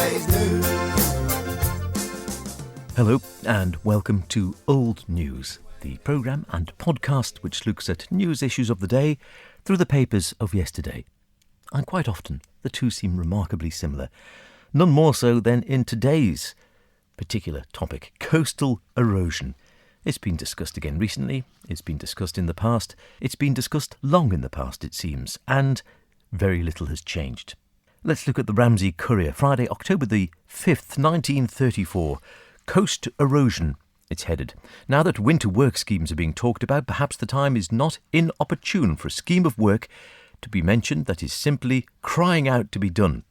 today's news. Hello and welcome to Old News, the programme and podcast which looks at news issues of the day through the papers of yesterday. And quite often the two seem remarkably similar, none more so than in today's particular topic, coastal erosion. It's been discussed again recently, it's been discussed in the past, it's been discussed long in the past it seems, and very little has changed. Let's look at the Ramsey Courier, Friday, October the 5th, 1934. Coast erosion, it's headed. Now that winter work schemes are being talked about, perhaps the time is not inopportune for a scheme of work to be mentioned that is simply crying out to be done.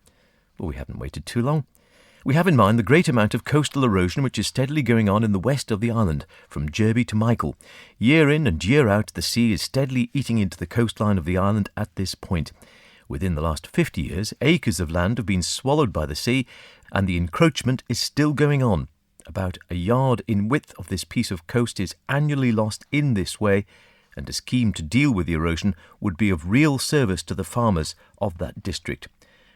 But we haven't waited too long. We have in mind the great amount of coastal erosion which is steadily going on in the west of the island, from Derby to Michael. Year in and year out, the sea is steadily eating into the coastline of the island at this point. Within the last 50 years, acres of land have been swallowed by the sea, and the encroachment is still going on. About a yard in width of this piece of coast is annually lost in this way, and a scheme to deal with the erosion would be of real service to the farmers of that district.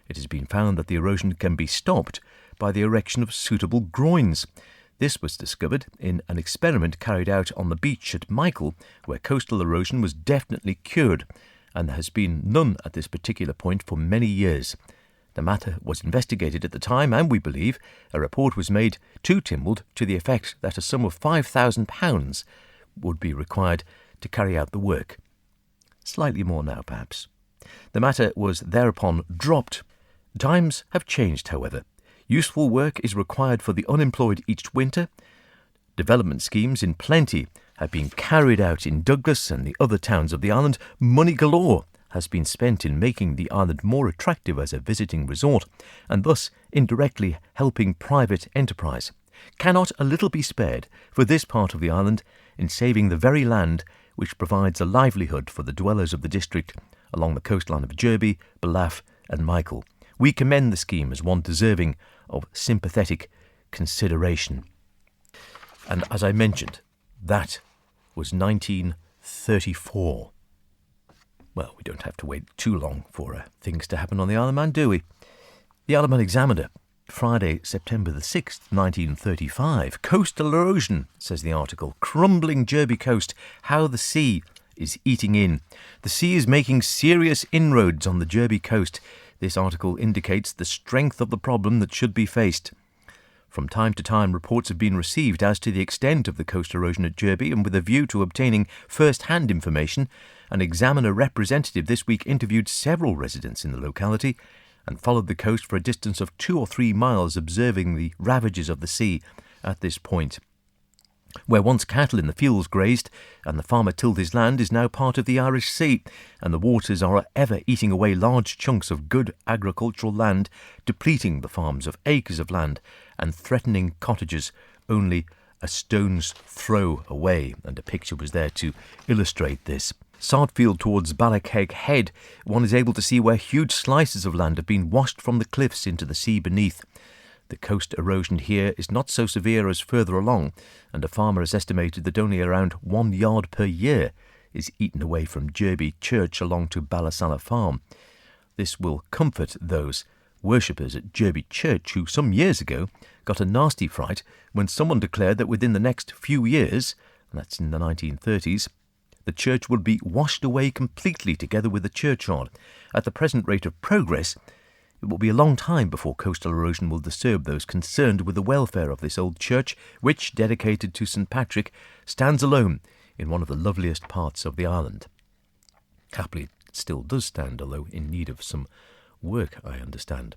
It has been found that the erosion can be stopped by the erection of suitable groins. This was discovered in an experiment carried out on the beach at Michael, where coastal erosion was definitely cured, and there has been none at this particular point for many years. The matter was investigated at the time, and we believe a report was made to Tynwald to the effect that a sum of £5,000 would be required to carry out the work. Slightly more now, perhaps. The matter was thereupon dropped. Times have changed, however. Useful work is required for the unemployed each winter. Development schemes in plenty have been carried out in Douglas and the other towns of the island. Money galore has been spent in making the island more attractive as a visiting resort, and thus indirectly helping private enterprise. Cannot a little be spared for this part of the island in saving the very land which provides a livelihood for the dwellers of the district along the coastline of Derby, Ballaugh and Michael? We commend the scheme as one deserving of sympathetic consideration. And as I mentioned, that was 1934. Well, we don't have to wait too long for things to happen on the Isle of Man, do we? The Isle of Man Examiner, Friday, September the 6th, 1935. Coastal erosion, says the article. Crumbling Derby coast, how the sea is eating in. The sea is making serious inroads on the Derby coast. This article indicates the strength of the problem that should be faced. From time to time, reports have been received as to the extent of the coast erosion at Derby, and with a view to obtaining first-hand information, an Examiner representative this week interviewed several residents in the locality and followed the coast for a distance of 2 or 3 miles, observing the ravages of the sea at this point. Where once cattle in the fields grazed and the farmer tilled his land is now part of the Irish Sea, and the waters are ever eating away large chunks of good agricultural land, depleting the farms of acres of land and threatening cottages only a stone's throw away, and a picture was there to illustrate this. Sardfield towards Ballacagh Head, one is able to see where huge slices of land have been washed from the cliffs into the sea beneath. The coast erosion here is not so severe as further along, and a farmer has estimated that only around 1 yard per year is eaten away from Derby Church along to Ballasalla Farm. This will comfort those worshippers at Derby Church who some years ago got a nasty fright when someone declared that within the next few years, and that's in the 1930s, the church would be washed away completely together with the churchyard. At the present rate of progress, it will be a long time before coastal erosion will disturb those concerned with the welfare of this old church, which, dedicated to St. Patrick, stands alone in one of the loveliest parts of the island. Happily, it still does stand, although in need of some work, I understand.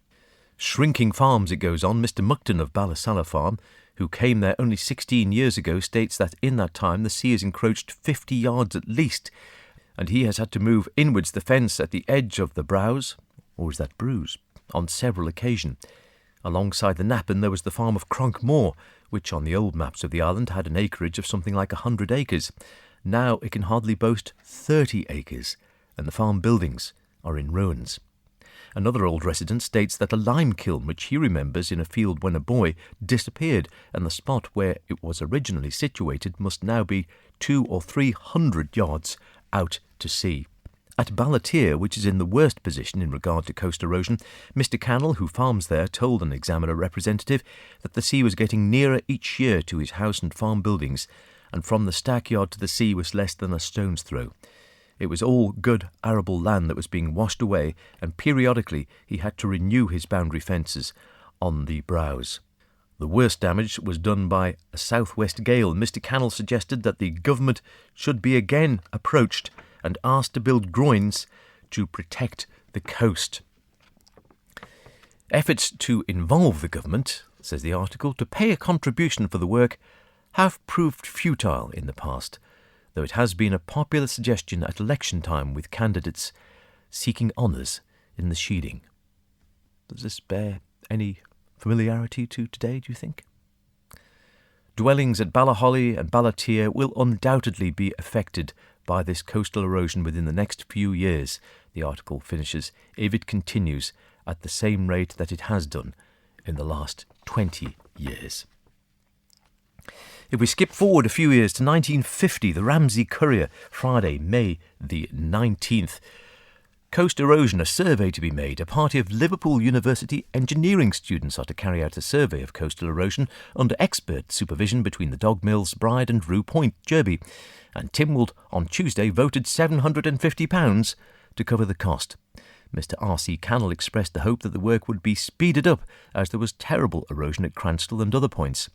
Shrinking farms, it goes on. Mr. Muckton of Ballasalla Farm, who came there only 16 years ago, states that in that time the sea has encroached 50 yards at least, and he has had to move inwards the fence at the edge of the Browse, or is that Bruise, on several occasions. Alongside the Nappen there was the farm of Cronkmore, which on the old maps of the island had an acreage of something like 100 acres. Now it can hardly boast 30 acres, and the farm buildings are in ruins. Another old resident states that a lime kiln, which he remembers in a field when a boy, disappeared, and the spot where it was originally situated must now be 200 or 300 yards out to sea. At Ballateer, which is in the worst position in regard to coast erosion, Mr. Cannell, who farms there, told an Examiner representative that the sea was getting nearer each year to his house and farm buildings, and from the stackyard to the sea was less than a stone's throw. It was all good arable land that was being washed away, and periodically he had to renew his boundary fences on the brows. The worst damage was done by a southwest gale. Mr. Cannell suggested that the government should be again approached and asked to build groins to protect the coast. Efforts to involve the government, says the article, to pay a contribution for the work have proved futile in the past, though it has been a popular suggestion at election time with candidates seeking honours in the sheading. Does this bear any familiarity to today, do you think? Dwellings at Ballaholly and Ballateer will undoubtedly be affected by this coastal erosion within the next few years, the article finishes, if it continues at the same rate that it has done in the last 20 years. If we skip forward a few years to 1950, the Ramsey Courier, Friday, May the 19th. Coast erosion, a survey to be made. A party of Liverpool University engineering students are to carry out a survey of coastal erosion under expert supervision between the Dog Mills, Bride and Rue Point, Derby. And Tynwald on Tuesday voted £750 to cover the cost. Mr. R.C. Cannell expressed the hope that the work would be speeded up as there was terrible erosion at Cranstall and other points.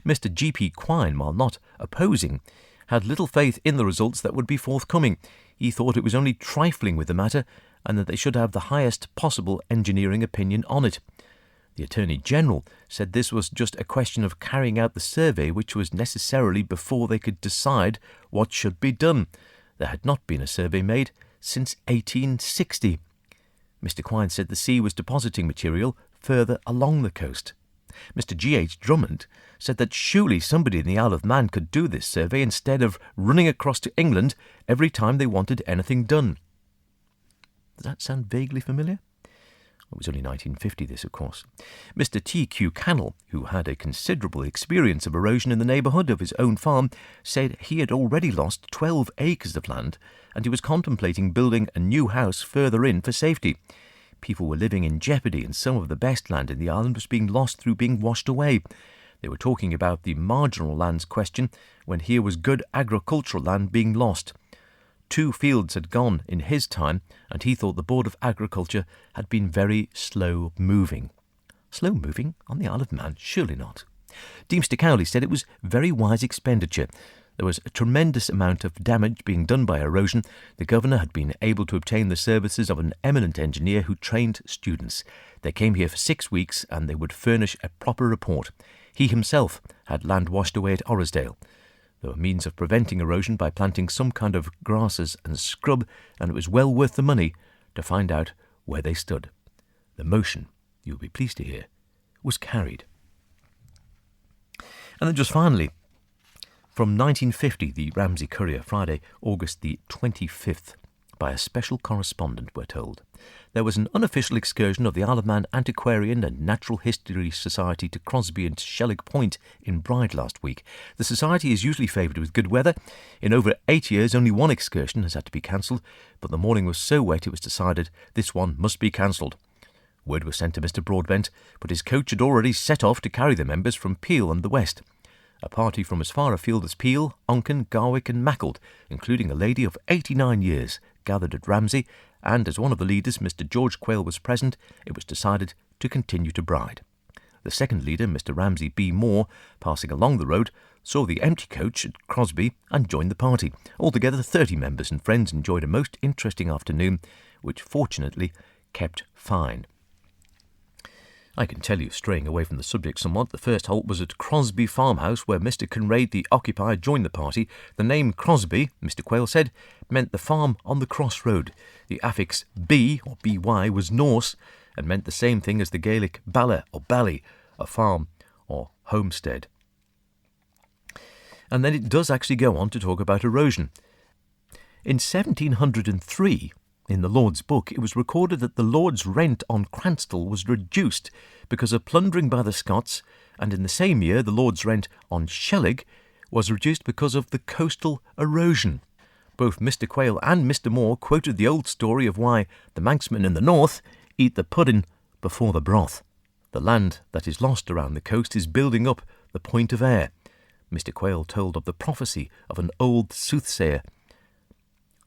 Mr. G.P. Quine, while not opposing, had little faith in the results that would be forthcoming. He thought it was only trifling with the matter and that they should have the highest possible engineering opinion on it. The Attorney-General said this was just a question of carrying out the survey, which was necessarily before they could decide what should be done. There had not been a survey made since 1860. Mr. Quine said the sea was depositing material further along the coast. Mr. G.H. Drummond said that surely somebody in the Isle of Man could do this survey instead of running across to England every time they wanted anything done. Does that sound vaguely familiar? It was only 1950, this, of course. Mr. T.Q. Cannell, who had a considerable experience of erosion in the neighbourhood of his own farm, said he had already lost 12 acres of land and he was contemplating building a new house further in for safety. People were living in jeopardy and some of the best land in the island was being lost through being washed away. They were talking about the marginal lands question when here was good agricultural land being lost. 2 fields had gone in his time, and he thought the Board of Agriculture had been very slow-moving. Slow-moving on the Isle of Man? Surely not. Deemster Cowley said it was very wise expenditure. There was a tremendous amount of damage being done by erosion. The Governor had been able to obtain the services of an eminent engineer who trained students. They came here for 6 weeks, and they would furnish a proper report. He himself had land washed away at Orrisdale. There were means of preventing erosion by planting some kind of grasses and scrub, and it was well worth the money to find out where they stood. The motion, you'll be pleased to hear, was carried. And then just finally, from 1950, the Ramsey Courier, Friday, August the 25th, by a special correspondent, we're told. There was an unofficial excursion of the Isle of Man Antiquarian and Natural History Society to Crosby and Shellig Point in Bride last week. The society is usually favoured with good weather. In over 8 years, only one excursion has had to be cancelled, but the morning was so wet it was decided this one must be cancelled. Word was sent to Mr. Broadbent, but his coach had already set off to carry the members from Peel and the west. A party from as far afield as Peel, Onken, Garwick and Mackle, including a lady of 89 years, gathered at Ramsey, and as one of the leaders, Mr. George Quayle, was present, it was decided to continue to Bride. The second leader, Mr. Ramsey B. Moore, passing along the road, saw the empty coach at Crosby and joined the party. Altogether, 30 members and friends enjoyed a most interesting afternoon, which fortunately kept fine. I can tell you, straying away from the subject somewhat, the first halt was at Crosby Farmhouse, where Mr. Kinraid, the occupier, joined the party. The name Crosby, Mr. Quayle said, meant the farm on the crossroad. The affix B, or by, was Norse, and meant the same thing as the Gaelic balla, or bally, a farm or homestead. And then it does actually go on to talk about erosion. In 1703, in the Lord's Book, it was recorded that the Lord's rent on Cranstall was reduced because of plundering by the Scots, and in the same year the Lord's rent on Shellig was reduced because of the coastal erosion. Both Mr. Quayle and Mr. Moore quoted the old story of why the Manxmen in the north eat the pudding before the broth. The land that is lost around the coast is building up the point of Ayr. Mr. Quayle told of the prophecy of an old soothsayer.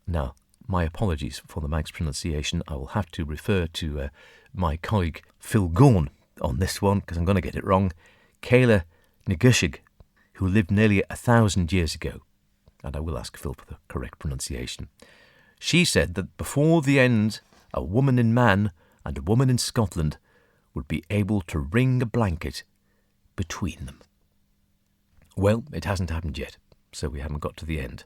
Now, my apologies for the Manx pronunciation. I will have to refer to my colleague Phil Gorn on this one, because I'm going to get it wrong. Kayla Negushig, who lived nearly 1,000 years ago. And I will ask Phil for the correct pronunciation. She said that before the end, a woman in Man and a woman in Scotland would be able to wring a blanket between them. Well, it hasn't happened yet, so we haven't got to the end.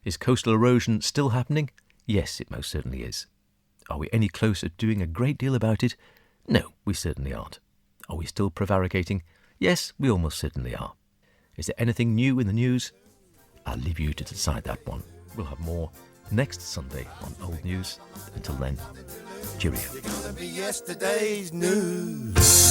Is coastal erosion still happening? Yes, it most certainly is. Are we any closer to doing a great deal about it? No, we certainly aren't. Are we still prevaricating? Yes, we almost certainly are. Is there anything new in the news? I'll leave you to decide that one. We'll have more next Sunday on Old News. Until then, cheerio. You're gonna be yesterday's news.